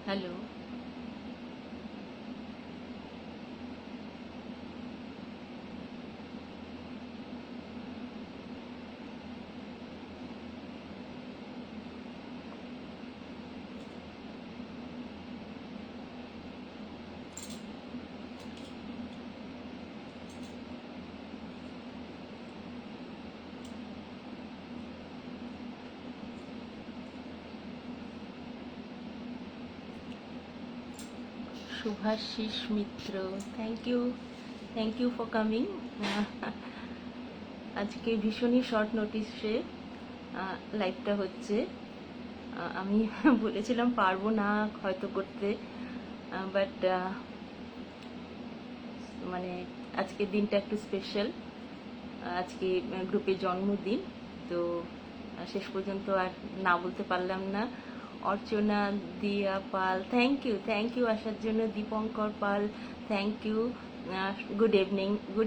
Hello, Shubhashis Mitra, thank you for coming. আজকে ভীষণই short নোটিসে লাইভটা হচ্ছে। আমি বলেছিলাম পারবো না হয়তো করতে, বাট মানে আজকের দিনটা একটু স্পেশাল। আজকে গ্রুপের জন্মদিন, তো শেষ পর্যন্ত আর না বলতে পারলাম না। অর্চনা দিয়া পাল, থ্যাংক ইউ আসার জন্য। Dipankar Pal, thank you. Good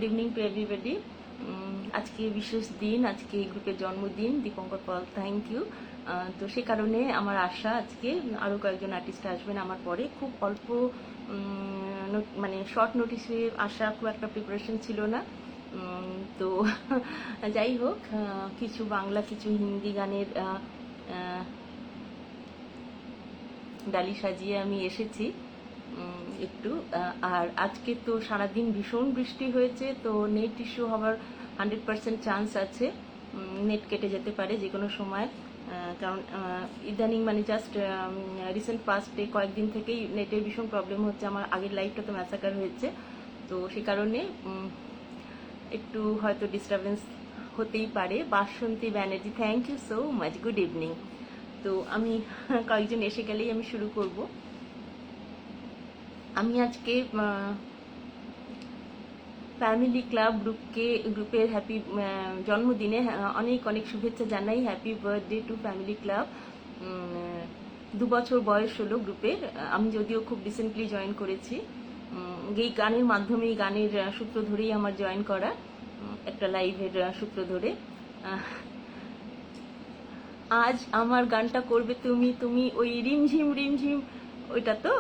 evening to everybody. আজকে বিশেষ দিন, আজকে গ্রুপের জন্মদিন। Dipankar Pal, thank you. তো সে কারণে আমার আশা আজকে আরও কয়েকজন আর্টিস্ট আসবেন আমার পরে। খুব অল্প মানে শর্ট নোটিসে আসা, খুব একটা প্রিপারেশন ছিল না। তো যাই হোক, কিছু বাংলা কিছু হিন্দি গানের ডালি সাজিয়ে আমি এসেছি একটু। আর আজকে তো সারাদিন ভীষণ বৃষ্টি হয়েছে, তো নেট ইস্যু হওয়ার 100% চান্স আছে। নেট কেটে যেতে পারে যে কোনো সময়, কারণ ইদানিং মানে জাস্ট রিসেন্ট পাস্টে কয়েকদিন থেকেই নেটের ভীষণ প্রবলেম হচ্ছে। আমার আগের লাইফটা তো ম্যাসাকার হয়েছে, তো সে কারণে একটু হয়তো ডিস্টারবেন্স হতেই পারে। Basanti Banerjee, thank you so much, good evening. তো আমি কয়েকজন এসে গেলেই আমি শুরু করব। আমি আজকে ফ্যামিলি ক্লাব গ্রুপের হ্যাপি জন্মদিনে অনেক অনেক শুভেচ্ছা জানাই। Happy birthday to family club. 2 বছর বয়স হলো গ্রুপের। আমি যদিও খুব রিসেন্টলি জয়েন করেছি, এই গানের মাধ্যমে, এই গানের সূত্র ধরেই আমার জয়েন করা, একটা লাইভের সূত্র ধরে। আজ আমার গানটা করবে তুমি, তুমি ওই রিমঝিম রিমঝিম, ওইটা তো?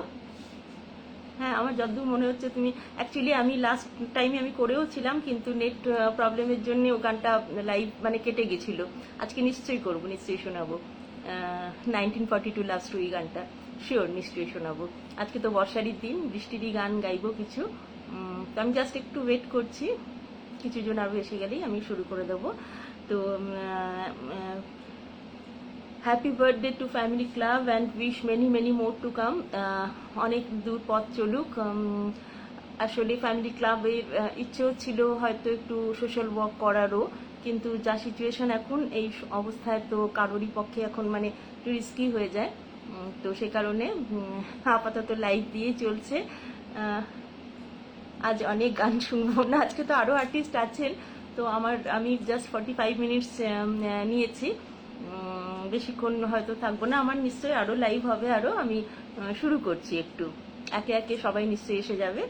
হ্যাঁ, আমার যতদূর মনে হচ্ছে তুমি। অ্যাকচুয়ালি আমি লাস্ট টাইমে আমি করেও ছিলাম, কিন্তু নেট প্রবলেমের জন্য ও গানটা লাইভ মানে কেটে গেছিল। আজকে নিশ্চয়ই করবো, নিশ্চয়ই শোনাবো। 1942 লাস্ট ওই গানটা শিওর নিশ্চয়ই শোনাবো। আজকে তো বর্ষারই দিন, বৃষ্টিরই গান গাইবো কিছু। তো আমি জাস্ট একটু ওয়েট করছি, কিছুজন আরও এসে গেলেই আমি শুরু করে দেবো। তো happy birthday to family club and wish many many more to come. অনেক দূর পথ চলুক। আসলে ফ্যামিলি ক্লাবের ইচ্ছেও ছিল হয়তো একটু সোশ্যাল ওয়ার্ক করারও, কিন্তু যা সিচুয়েশন এখন এই অবস্থায়, তো কারোরই পক্ষে এখন মানে একটু রিস্কি হয়ে যায়। তো সে কারণে আপাতত লাইভ দিয়ে চলছে। আজ অনেক গান শুনবো না, আজকে তো আরও আর্টিস্ট আছেন। তো আমি জাস্ট 45 মিনিটস নিয়েছি, বেশিক্ষণ হয়তো থাকবো না। আমার নিশ্চয়ই আরও লাইভ হবে, আরও আমি শুরু করছি। একটু একে একে সবাই নিশ্চয়ই এসে যাবে।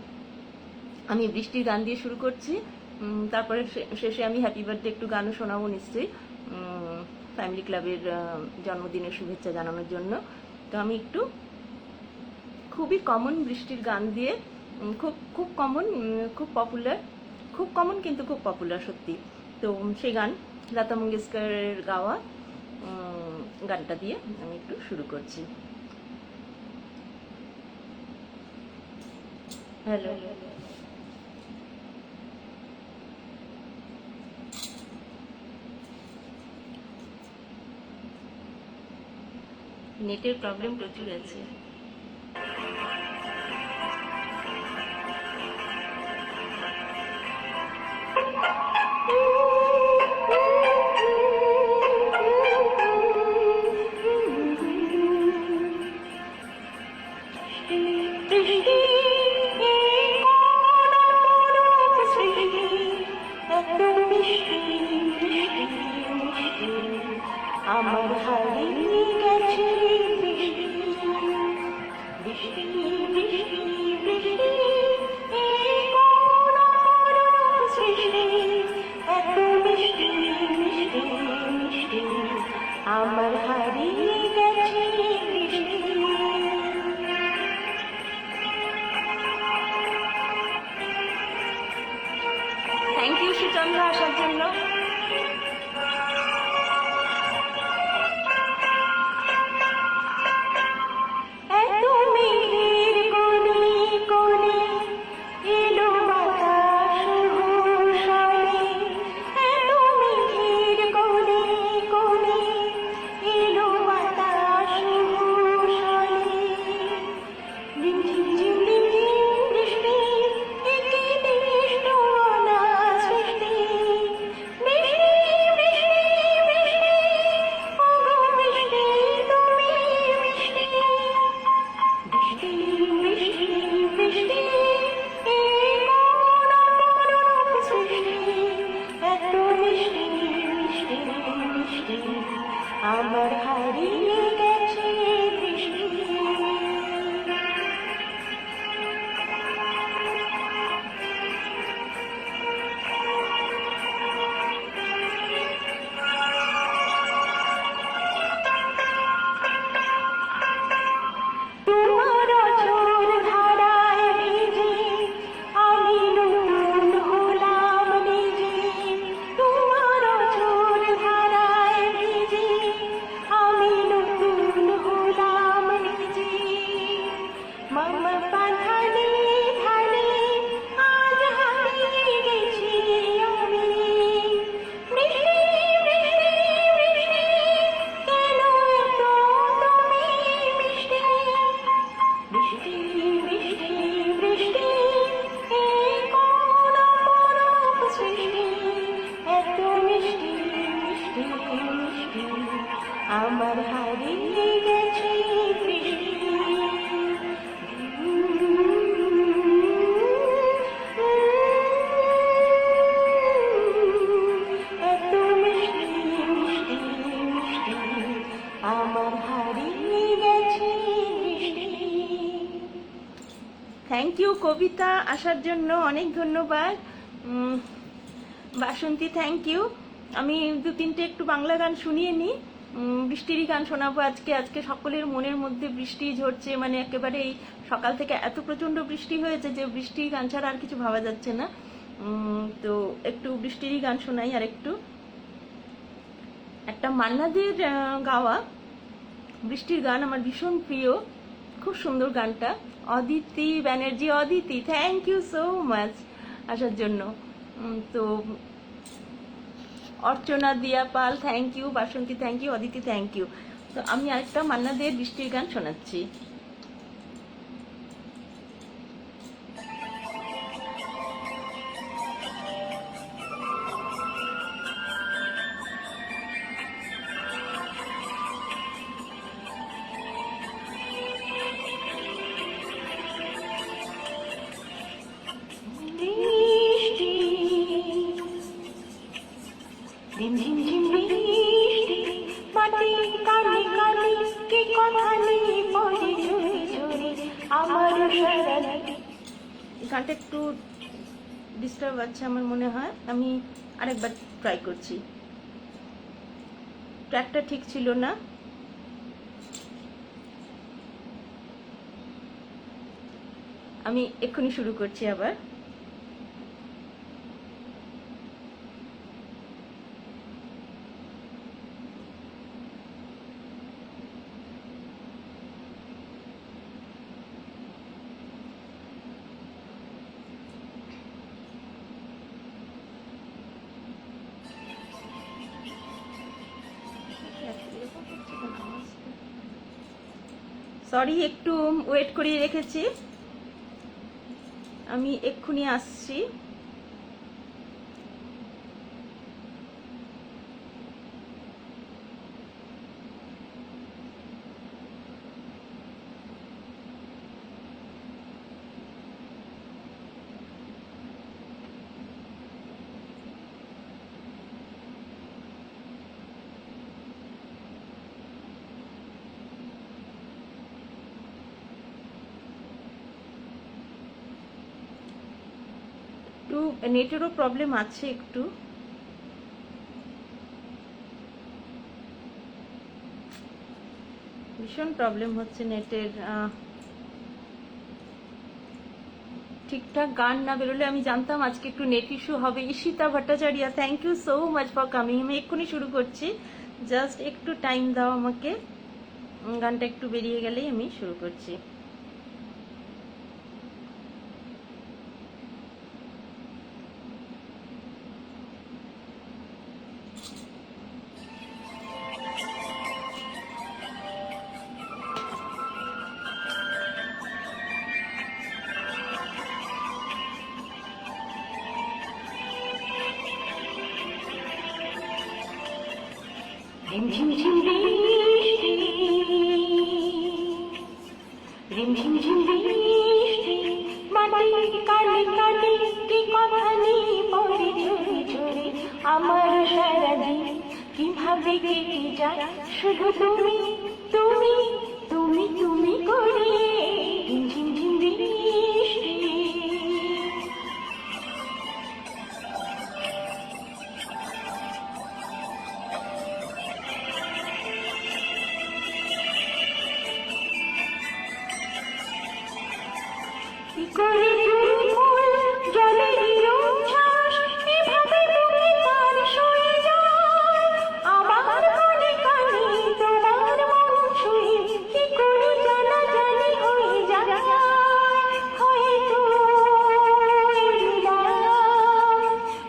আমি বৃষ্টির গান দিয়ে শুরু করছি, তারপরে শেষে আমি হ্যাপি বার্থডে একটু গানও শোনাবো নিশ্চয়ই, ফ্যামিলি ক্লাবের জন্মদিনের শুভেচ্ছা জানানোর জন্য। তো আমি একটু খুবই কমন বৃষ্টির গান দিয়ে, খুব খুব কমন, খুব পপুলার, খুব কমন কিন্তু খুব পপুলার সত্যি। তো সেই গান লতা মঙ্গেশকরের গাওয়া গানটা দিয়ে আমি একটু শুরু করছি। হ্যালো, নেটের প্রবলেম প্রচুর আছে। মিষ্টি মিষ্টি মিষ্টি আমার হারিয়ে গেছে বৃষ্টি বৃষ্টি বৃষ্টি বৃষ্টি এই কোন অপরূপ সৃষ্টি এত মিষ্টি মিষ্টি মিষ্টি আমার হারিয়ে গেছে বৃষ্টি। থ্যাংক ইউ সুচন্দ্র আসার জন্য। এত মেঘের কোণে কোণে এলো বাতাস হুশানে, এত মেঘের কোণে কোণে এলো বাতাস হুশানে, রিমঝিম রিমঝিম বৃষ্টি একে দৃষ্ট অনাথ সৃষ্টি বৃষ্টি বৃষ্টি বৃষ্টি ওগো বৃষ্টি তুমি বৃষ্টি বৃষ্টি বৃষ্টি বৃষ্টি এই কোন অপরূপ সৃষ্টি এত মিষ্টি মিষ্টি মিষ্টি আমার হারিয়ে গেছে বৃষ্টি। তোমার অঝোর ধারায় ভিজে আমি নতুন হলাম নিজে, তোমার অঝোর ধারায় ভিজে আমি নতুন হলাম নিজে, মামা বাঁধানে ধানে আজ হারিয়ে গেছি আমি বৃষ্টি বৃষ্টি বৃষ্টি কেন এত তুমি মিষ্টি বৃষ্টি বৃষ্টি বৃষ্টি এই কোন অপরূপ সৃষ্টি এত মিষ্টি মিষ্টি মিষ্টি আমার হারিয়ে গেছে বৃষ্টি। এত মিষ্টি মিষ্টি মিষ্টি আমার হারিয়ে গেছে বৃষ্টি। থ্যাংক ইউ কবিতা আসার জন্য, অনেক ধন্যবাদ। বাসন্তী থ্যাংক ইউ। আমি দু তিনটে একটু বাংলা গান শুনিয়ে নিই, বৃষ্টিরই গান শোনাবো আজকে। আজকে সকলের মনের মধ্যে বৃষ্টি ঝরছে, মানে একেবারে এই সকাল থেকে এত প্রচণ্ড বৃষ্টি হয়েছে যে বৃষ্টির গান ছাড়া আর কিছু ভাবা যাচ্ছে না। তো একটু বৃষ্টিরই গান শোনাই। আর একটু একটা মান্নাদের গাওয়া বৃষ্টির গান আমার ভীষণ প্রিয়, খুব সুন্দর গানটা। Aditi Banerjee, Aditi thank you so much আসার জন্য। তো Archana Diya Pal thank you, Basanti thank you, Aditi thank you. তো আমি আরেকটা মান্নাদের বৃষ্টির গান শোনাচ্ছি। ঝিমঝিম ঝিম বৃষ্টি মাটি কানে কানে কি কথা নিয়ে পড়ে ঝরে ঝরে আমার সারা। গানটা একটু ডিস্টার্ব আছে আমার মনে হয়, আমি আরেকবার ট্রাই করছি। ট্র্যাকটা ঠিক ছিল না। আমি এক্ষুনি শুরু করছি আবার। সরি, একটু ওয়েট করিয়ে রেখেছি, আমি এক্ষুনি আসছি। একটু নেটেরও প্রবলেম আছে, একটু ভীষণ প্রবলেম হচ্ছে নেটের। ঠিকঠাক গান না বেরোলে আমি জানতাম আজকে একটু নেট ইস্যু হবে। Ishita Bhattacharya, thank you so much for coming. আমি এক্ষুনি শুরু করছি, জাস্ট একটু টাইম দাও আমাকে, গানটা একটু বেরিয়ে গেলেই আমি শুরু করছি। ঝিমঝিম বৃষ্টি, ঝিমঝিম বৃষ্টি, মাটির কানে কানে কি কথা নেই পড়ে ঝরে ঝরে আমার সারাদিন কিভাবে কেটে যায় শুধু তুমি তুমি তুমি তুমি করে। ঝিমঝিম বৃষ্টি, করে ফুল জলের উচ্ছ্বাস এভাবে বুকে তার সয়ে যায় আমার মনে কানে তোমার মন ছুঁয়ে কি করে জানা জানি হয়ে যায় হয়তো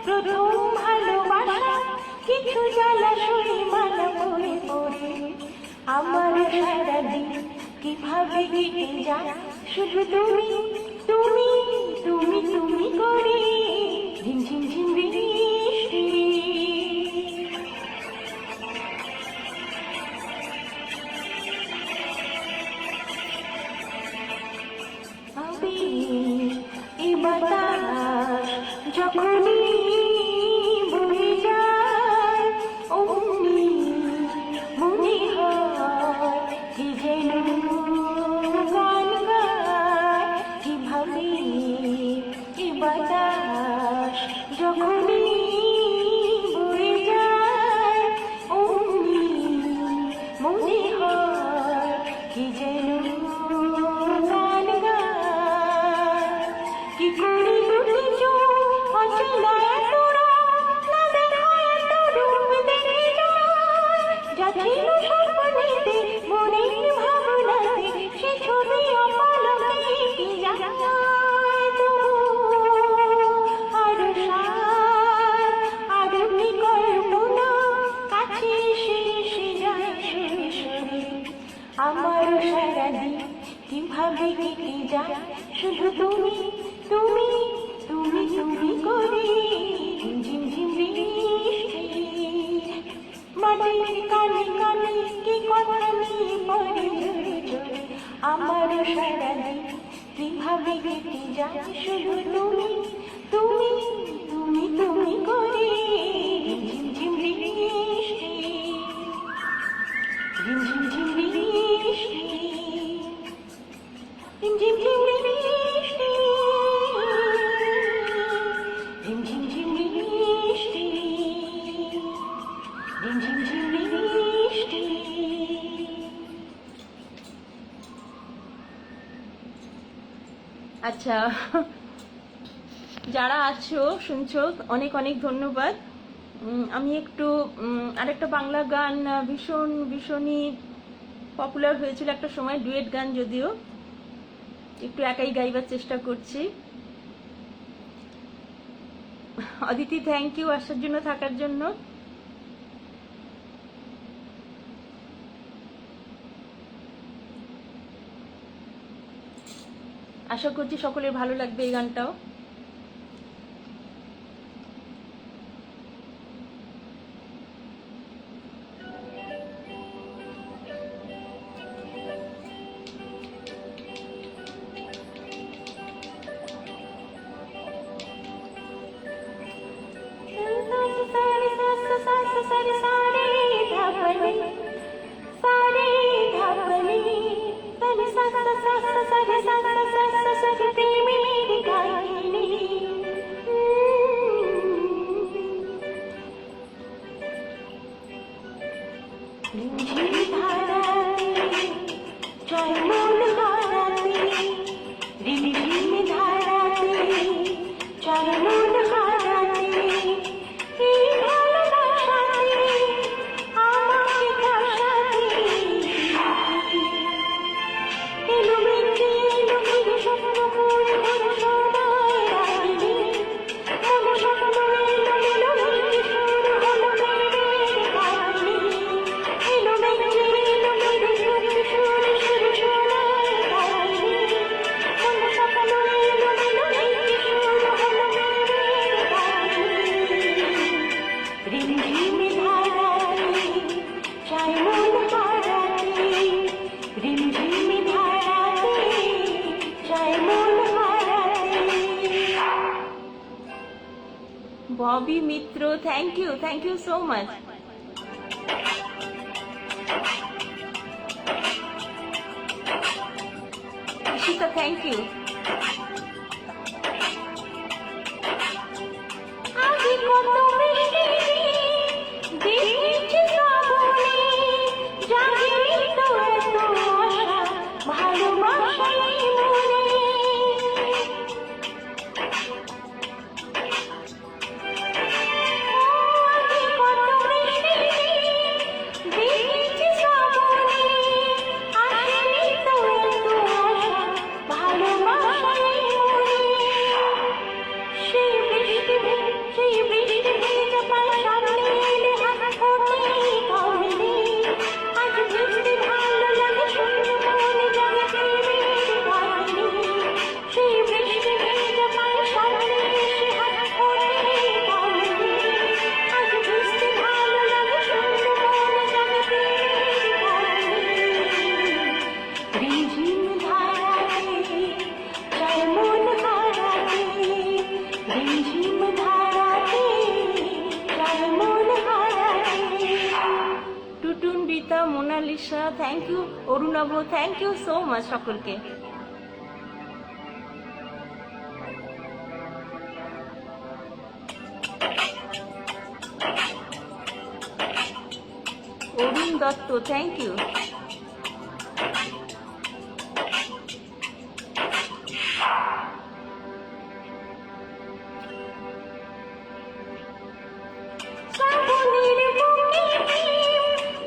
প্রথম ভালোবাসা কিছু জলাশয়ে মালা পড়ে পড়ে আমার সারাদিন কিভাবে কেটে যায় শুধু তুমি তুমি তুমি তুমি করে। ঝিমঝিম ঝিম বৃষ্টি, এই বাতাস যখনই বয়ে যায় অমনি মনে হয় কি যেন গান গায়। কিভাবে এই বাতাস যখনই বয়ে যায় অমনি মনে হয় কি যেন গান গায়। কি করে দুটি চোখ অচেনা এতটা না দেখা এত রূপ দেখে যায় যা ছিল স্বপ্নেতে মনের ভাবনাতে সে ছবি অপলকে কি যায় তবু আরো সার আরো কি কল্পনা কাছে এসে এসে যায় সরে সরে আমার সারাদিন কিভাবে কেটে যায় শুধু তুমি তুমি তুমি তুমি করে। ঝিমঝিম বৃষ্টি, মাটির কানে কানে কি কথা নেই পড়ে ঝরে ঝরে আমার সারাদিন কিভাবে কেটে যায় শুধু তুমি তুমি তুমি তুমি করে। ঝিমঝিম বৃষ্টি, ঝিমঝিম ঝিম বৃষ্টি, ঝিমঝিম বৃষ্টি, ঝিমঝিম ঝিম বৃষ্টি, ঝিমঝিম ঝিম বৃষ্টি। আচ্ছা, যারা আছো শুনছো অনেক অনেক ধন্যবাদ। আমি একটু আরেকটা বাংলা গান ভীষণই পপুলার হয়েছিল একটা সময়, ডুয়েট গান, যদিও একটু একাই গাইবার চেষ্টা করছি। অদিতি, থ্যাংক ইউ আসার জন্য, থাকার জন্য। আশা করছি সকলের ভালো লাগবে এই গানটাও। ঝিরি ধারাতে জয় মন হারাতে, রিমঝিম ধারাতে জয় মন হারাতে, এই ভালোবাসাতে আমাকে ভাসাতে, এলো মেঘে এলো মেঘে স্বপ্ন করে ভরে সোনায় রাগিনী, মন স্বপ্ন এলো এলো মেঘে শুরু হলো মেঘের কাহিনী, এলো মেঘে এলো মেঘে শুরু শুরু শুরু সোনায় রাগিনী, মন স্বপ্ন এলো এলো মেঘে শুরু হলো মেঘের কাহিনী, রিমঝিম ধারাতে জয় মন হারাতে, রিমঝিম ধারাতে জয় মন হারাতে। Bobby Mitra, thank you so much. Ishita, thank you. আগে কত বৃষ্টি দেখেছি শ্রাবণে, জাগেনি তো এত আশা ভালোবাসাই মনে, আগে কত বৃষ্টি দেখেছি শ্রাবণে, আসেনি তো এত আশা ভালোবাসাই মনে, সেই বৃষ্টি ভেজা পায়ে সামনে এলে হাত ফোটাই কমলে, আজ বুঝতে ভালো লাগে শূন্য মনে জাগে প্রেমের কাহিনী, সেই বৃষ্টি ভেজা পায়ে সামনে এসে হাত ফোটাই কমলে, আজ বুঝতে ভালো লাগে শূন্য মনে জাগে প্রেমের কাহিনী, রিমঝিম ধারাতে জয় মন হারাতে, রিমঝিম ধারাতে জয় মন হারাতে। Tutun, Rita, Monalisa, thank you. Arunabha, thank you so much সকলকে। Arun Dutta, thank you. শ্রাবণের বুকে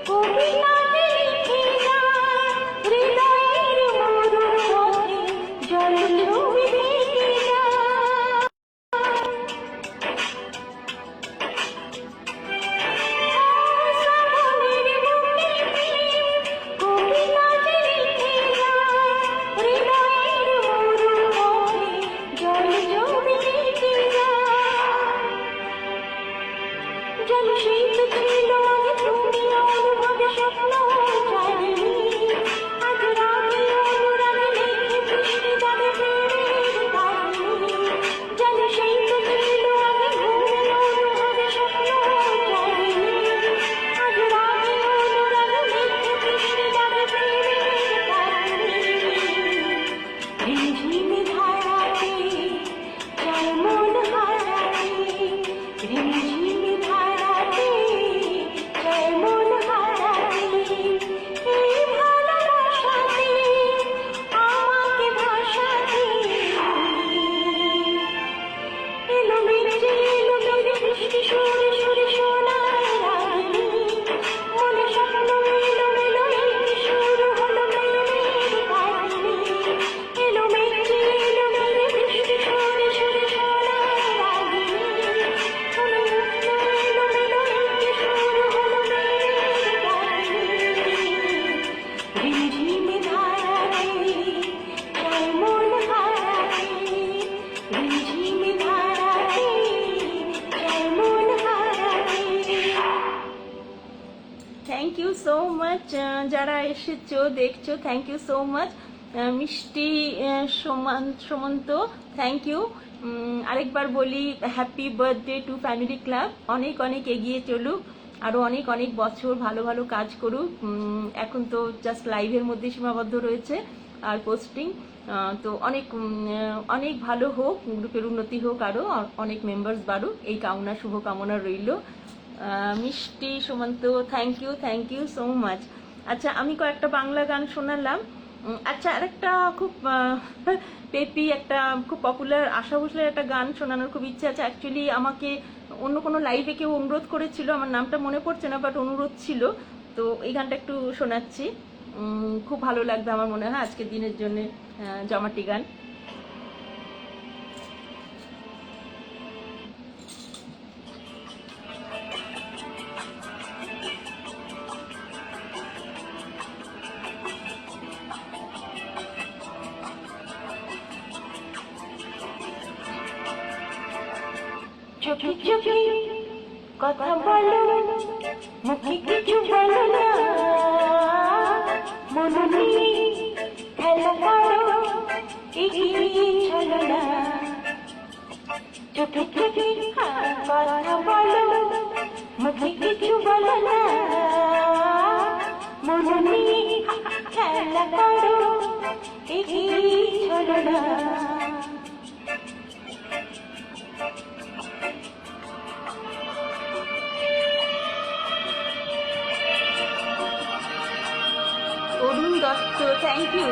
কবিতাতে লিখে যায়, হৃদয়ের মরু পথে জল ছবি দেখে যায়, শ্রাবণের বুকে কবিতাতে লিখে যায়, হৃদয়ের মরু পথে জল ছবি দেখে যায়, জলসেই তো ছিল আগে তুমি অনুভবে স্বপ্ন জাগেনি, আজ রাতে অনুরাগে লেখে বৃষ্টি যাবে প্রেমের কাহিনী, জলসেই তো ছিল আগে ঘুমে অনুভবে স্বপ্ন জাগেনি, আজ রাতে অনুরাগে লেখে বৃষ্টি যাবে প্রেমের কাহিনী, রিমঝিম ধারাতে জয় মন হারাতে, রিমঝিম ধারাতে জয় মন হারাতে, এই ভালোবাসাতে আমাকে ভাসাতে, এলো মেঘে বৃষ্টি সুরে সুরে সোনায় রাগিনী, মনে স্বপ্ন এলো এলো মেঘে শুরু হলো মেঘের কাহিনী, এলো মেঘে বৃষ্টি সুরে সুরে সোনায় রাগিনী, মনে স্বপ্ন এলো এলো মেঘে শুরু হলো মেঘের কাহিনী, রিমঝিম ধারাতে জয় মন হারাতে, রিমঝিম ধারাতে জয় মন হারাতে। থ্যাংক ইউ সো মাচ যারা এসেছো দেখছো, থ্যাংক ইউ সো মাচ। মিষ্টি সুমন্ত, থ্যাংক ইউ। আরেকবার বলি happy birthday to family club, অনেক অনেক এগিয়ে চলুক, আরও অনেক অনেক বছর ভালো ভালো কাজ করুক। এখন তো জাস্ট লাইভের মধ্যে সীমাবদ্ধ রয়েছে আর পোস্টিং, তো অনেক অনেক ভালো হোক, গ্রুপের উন্নতি হোক, আরও অনেক মেম্বার্স বাড়ুক, এই কামনা শুভকামনা রইল। মিষ্টি Sumanta, thank you so much. আচ্ছা, আমি কয়েকটা বাংলা গান শোনালাম। আচ্ছা, আরেকটা খুব পেপি একটা খুব পপুলার আশা ভোসলের একটা গান শোনানোর খুব ইচ্ছে আছে। অ্যাকচুয়ালি আমাকে অন্য কোনো লাইভে কেউ অনুরোধ করেছিল, আমার নামটা মনে পড়ছে না, বাট অনুরোধ ছিল, তো এই গানটা একটু শোনাচ্ছি। খুব ভালো লাগবে আমার মনে হয় আজকের দিনের জন্য, জমাটি গান। চোখে চোখে কথা বলো, মুখে কিছু বলো না, মনে নিয়ে খেলা করো, এগিয়ে চলো না। চোখে চোখে কথা বলো, মুখে কিছু বলো না, মনে নিয়ে খেলা করো, এগিয়ে চলো না। অরুণ দত্ত, থ্যাংক ইউ।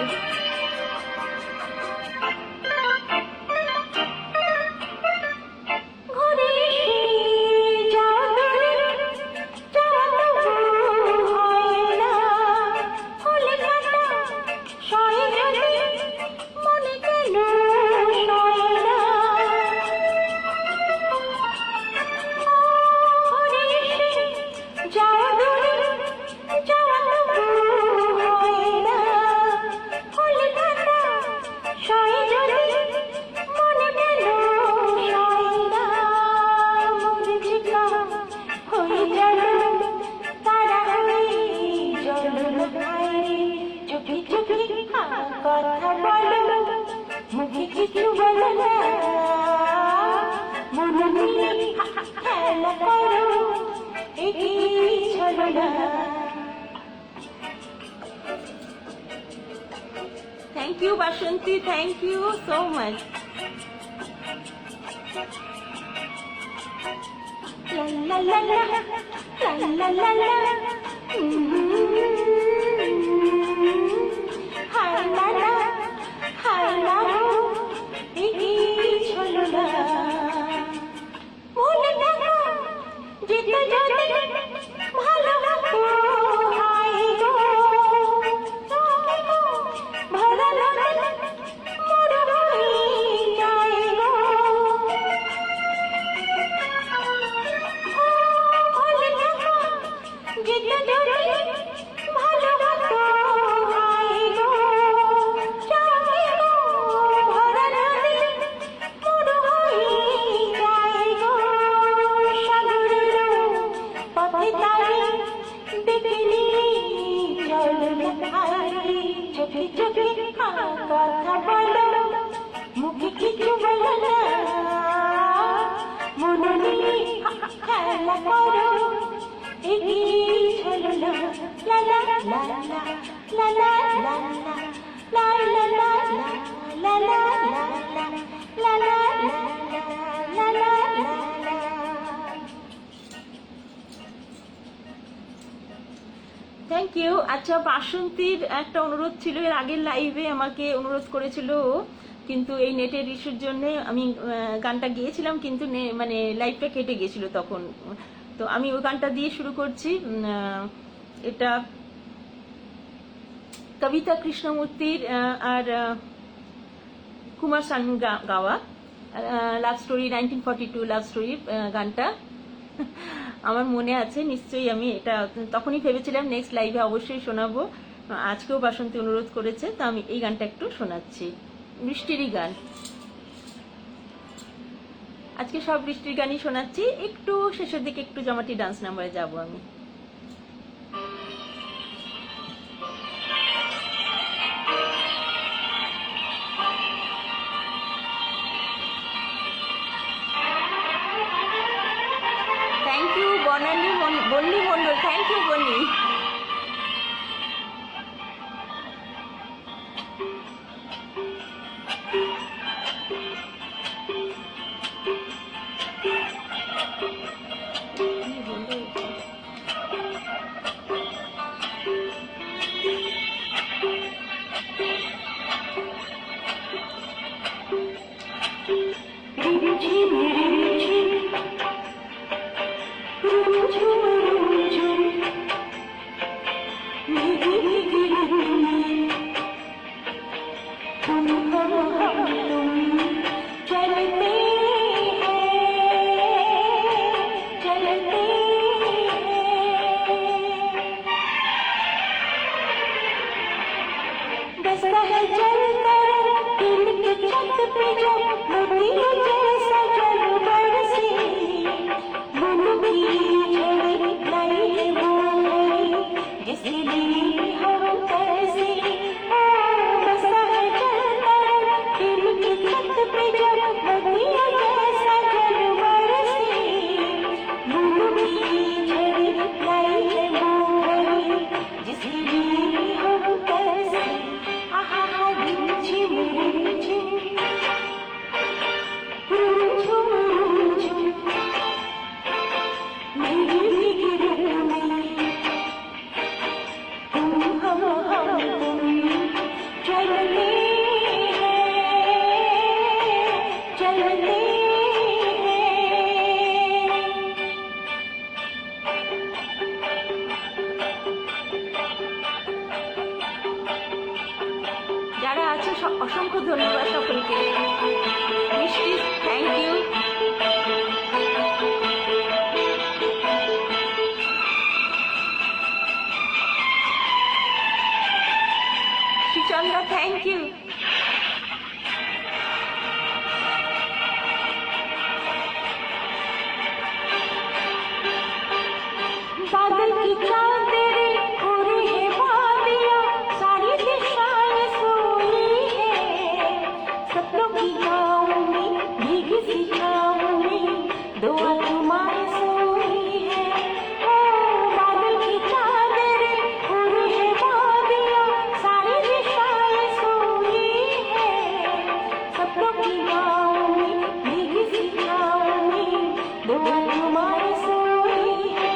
কথা বলো, মুখে কিছু বলো না, মনে নিয়ে খেলা করো, এগিয়ে চলো না। Thank you Basanti, thank you so much. লা লা লা লা লা লা লা, কথা বলো, মুখে কিছু বলো না, মনে নিয়ে খেলা করো, এগিয়ে চলো না। লা লা লা লা লা লা লা লা লা লা লা লা লা লা লা লা লা। Thank you. আচ্ছা, বাসন্তীর একটা অনুরোধ ছিল, এর আগের লাইভে আমাকে অনুরোধ করেছিল, কিন্তু এই নেটের ইস্যুর জন্য আমি গানটা গিয়েছিলাম, কিন্তু মানে লাইভটা কেটে গিয়েছিল তখন, তো আমি ওই গানটা দিয়ে শুরু করছি। এটা কবিতা কৃষ্ণমূর্তির আর কুমার শানু গাওয়া লাভ স্টোরি, 1942 লাভ স্টোরি গানটা আমার মনে আছে নিশ্চয়ই। আমি এটা তখনই ভেবেছিলাম নেক্সট লাইভে অবশ্যই শোনাবো, আজকেও বাসন্তী অনুরোধ করেছে, তো আমি এই গানটা একটু শোনাচ্ছি। বৃষ্টিরই গান, আজকে সব বৃষ্টির গানই শোনাচ্ছি। একটু শেষের দিকে একটু জমাটি ডান্স নাম্বারে যাবো আমি। Thank you Bonny Mondal, thank you Bonny. যারা আছে অসংখ্য ধন্যবাদ সকলকে। Mishti thank you. Shrichandra thank you. बादल की चादरें उड़े हैं वादियां, सारी दिशाएं सोई है, सपनों की गाँव में भीगी सी छाँव में दुआ तुम्हारी सोई है। ओ बादल की चादरें उड़े हैं वादियां, सारी दिशाएं सोई है, सपनों की गाँव में भीगी सी छाँव में दुआ तुम्हारी सोई है।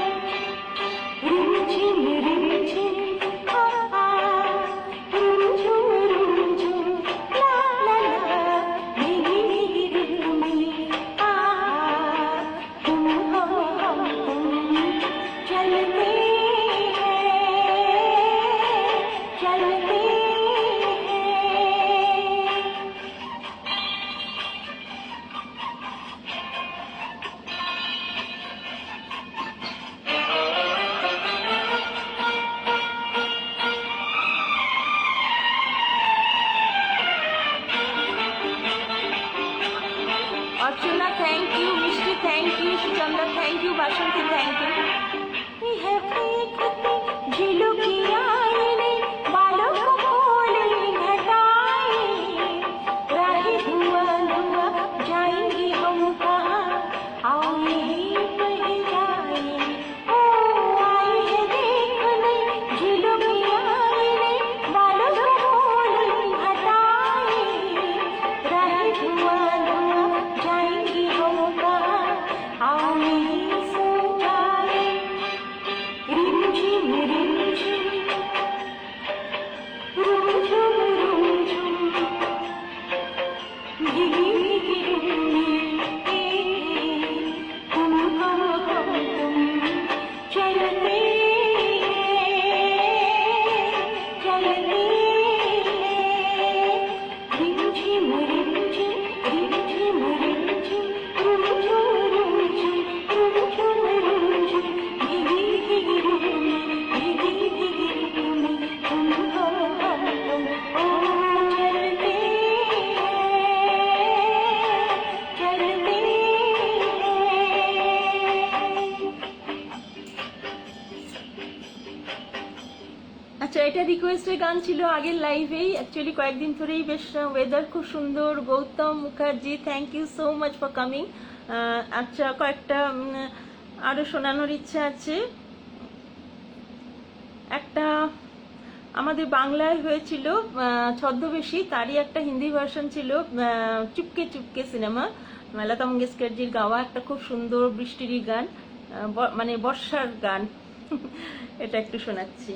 Archana thank you, Mishti thank you, Suchandra thank you, Basanti thank you. झीलों की आईने बालों को खोले घटाए, राहें धुआं धुआं जाएंगे हम कहाँ, आओ यहीं बह जाए। ओ आए हैं देखने झीलों की आईने बालों को खोले घटाए, राहें धुआं धुआं जाएंगे हम कहाँ, आओ यहीं सो जाए। रिमझिम रिमझिम रुमझुम रुमझुम भीगी भीगी में तुम हम तुम चलते चलते। रिमझिम रिमझिम रिमझिम रिमझिम रुमझुम रुमझुम रुमझुम रुमझुम भीगी भीगी में भीगी भीगी में तुम हम तुम ओ चलते चलते। আচ্ছা, এটা রিকোয়েস্টের গান ছিল আগের লাইভেই। অ্যাকচুয়ালি কয়েকদিন ধরেই বেশ ওয়েদার খুব সুন্দর। Goutam Mukherjee thank you so much for coming. আচ্ছা, কয়েকটা আরও শোনানোর ইচ্ছা আছে। একটা আমাদের বাংলায় হয়েছিল ছদ্মবেশী, তারই একটা হিন্দি ভার্সন ছিল চুপকে চুপকে সিনেমা, লতা মঙ্গেশকরজির গাওয়া একটা খুব সুন্দর বৃষ্টিরই গান। মানে বর্ষার গান। এটা একটু শোনাচ্ছি।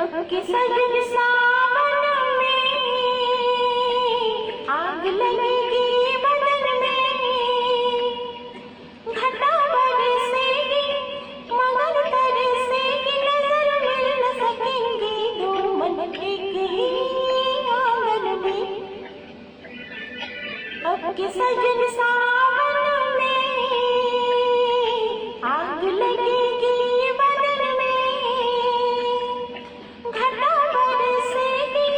अब के सजन सावन में आग लगेगी बदन में, घटा बरसेगी मगर तरसेगी, नजर मिल न सकेंगी दो मन एक ही आंगन में। अब के सजन सावन में आग लगेगी बदन में, घटा बरसेगी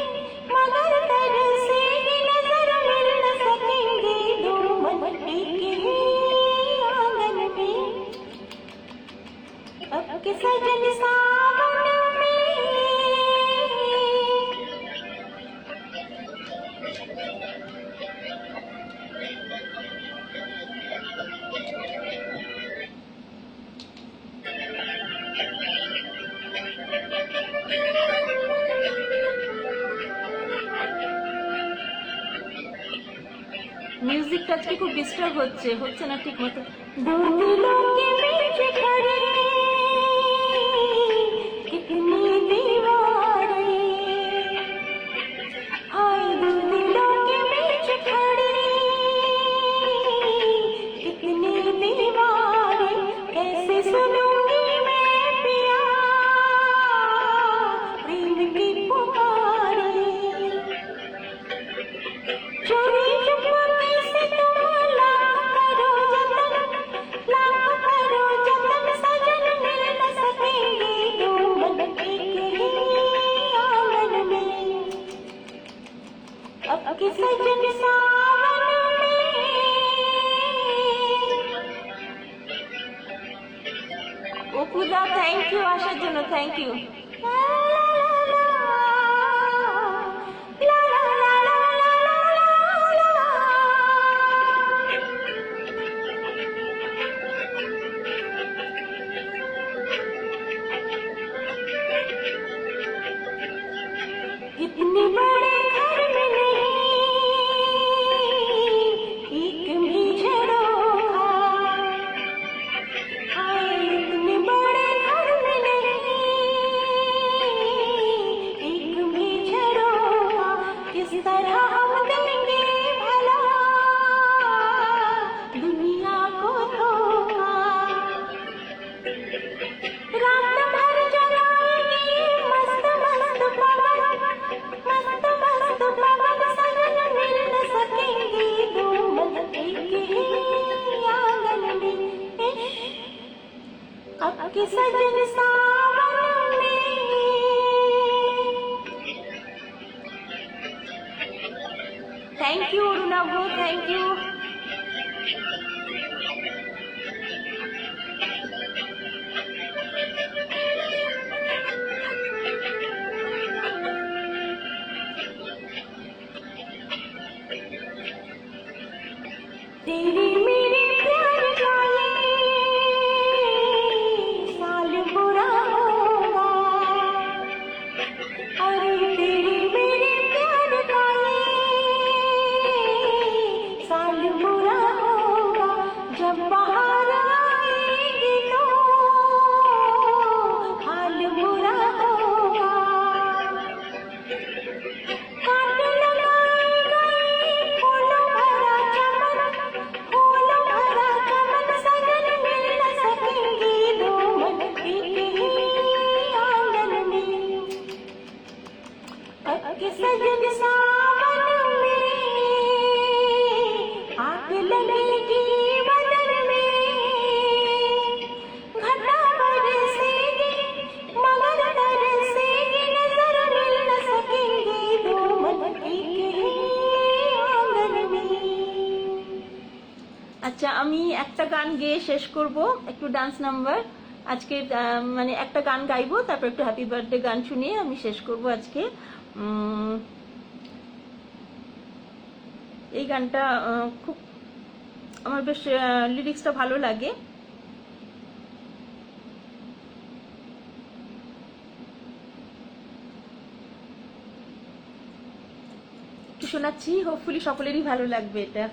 मगर तरसेगी, नजर मिल न सकेंगे दो मन एक ही आंगन में। अब के सजन सावन में। মিউজিকটা আজকে খুব ডিস্টার্ব হচ্ছে না ঠিক মতো। दो दिलों के बीच खड़ी कितनी दीवारें, हाय दो दिलों के बीच खड़ी कितनी दीवारें, कैसे सुनूंगी मैं पिया प्रेम की पुकारे। चोरी चुपके से तुम लाख करो जतन, सजन मिल न सकेंगे दो मन एक ही आंगन में। अब के सजन सावन में। ও পূজা, থ্যাংক ইউ আসার জন্য, থ্যাংক ইউ। इतने बड़े घर में नहीं एक भी झरोखा, हाय इतने बड़े घर में नहीं एक भी झरोखा, किस तरह हम देंगे भला दुनिया को धोखा। रात भर जगाएगी मस्त मस्त पवन, मस्त मस्त पवन, सजन मिल न सकेंगे दो मन एक ही आंगन में। अब के सजन सावन में। Thank you Aruna bro, thank you. तेरी मेरी प्यार का ये साल बुरा होगा, अरे तेरी मेरी प्यार का ये साल बुरा होगा, जब बाहर आएगी तो हाल बुरा होगा। काट लगाएगा ये फूलों भरा चमन, फूलों भरा चमन, सजन मिल न सकेंगे दो मन एक ही आंगन में। अब के सजन सावन में आग लगेगी बदन में, घटा बरसेगी मगर तरसेगी, नजर मिल न सकेंगे दो मन एक ही आंगन में। আচ্ছা, আমি একটা গান গেয়ে শেষ করব, একটু ডান্স নাম্বার আজকে। মানে একটা গান গাইবো, তারপর একটু হ্যাপি বার্থডে গান শুনিয়ে আমি শেষ করব আজকে। এই গানটা খুব আমার বেশ লিরিক্সটা ভালো লাগে। একটু শোনাচ্ছি, হোপফুলি সকলেরই ভালো লাগবে এটা।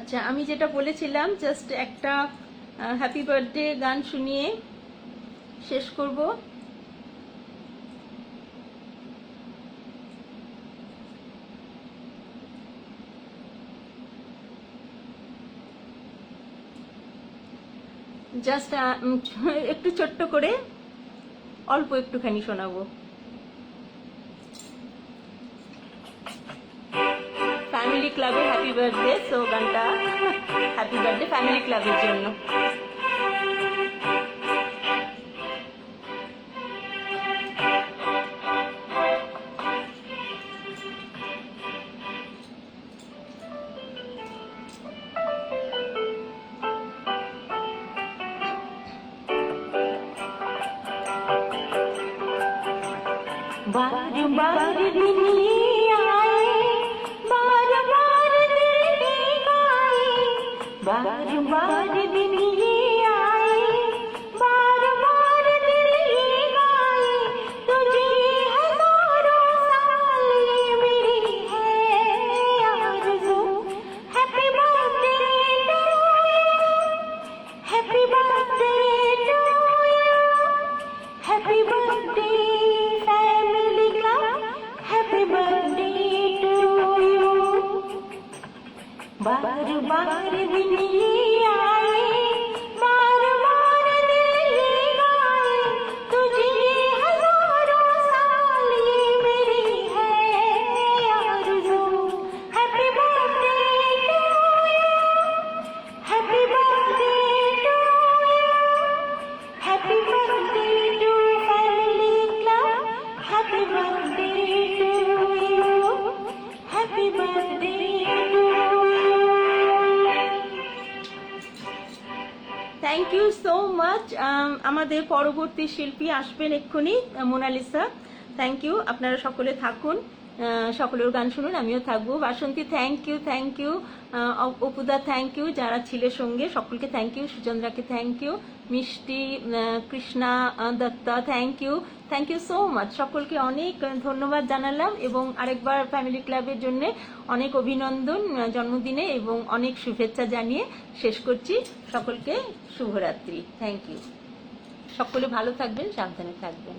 আচ্ছা, আমি যেটা বলেছিলাম জাস্ট একটা হ্যাপি বার্থডে গান শুনিয়ে শেষ করব। জাস্ট একটু ছোট্ট করে অল্প একটুখানি শোনাবো। ফ্যামিলি ক্লাবে হ্যাপি বার্থডে, সো গানটা হ্যাপি বার্থডে ফ্যামিলি ক্লাবের জন্য। बार बार दिन ये आए, बार बार दिल ये गाए, बार बार दिन ये आए, बार बार दिल ये गाए, तुझे हजारों साल ये मेरी है आरज़ू। Happy birthday to you, happy birthday to you, happy birthday family club, happy birthday to you. बार बार दिन ये आए, बार बार दिल ये गाए, तुझे हजारों साल ये मेरी है आरज़ू। Happy birthday to you, happy birthday to you, happy birthday to family club, happy birthday to you, happy birthday to you. Thank you so much. আমাদের পরবর্তী শিল্পী আসবেন এক্ষুনি, মোনালিসা। থ্যাংক ইউ, আপনারা সকলে থাকুন, সকলের গান শুনুন, আমিও থাকবো। Basanti thank you, thank you. অপুদা থ্যাংক ইউ, যারা ছিল সঙ্গে সকলকে থ্যাংক ইউ। সুচন্দ্রাকে thank you. Mishti, Krishna Datta thank you, thank you so much. সকলকে অনেক ধন্যবাদ জানালাম এবং আরেকবার ফ্যামিলি ক্লাবের জন্য অনেক অভিনন্দন জন্মদিনে এবং অনেক শুভেচ্ছা জানিয়ে শেষ করছি। সকলকে শুভরাত্রি। Thank you. সকলে ভালো থাকবেন, সাবধানে থাকবেন।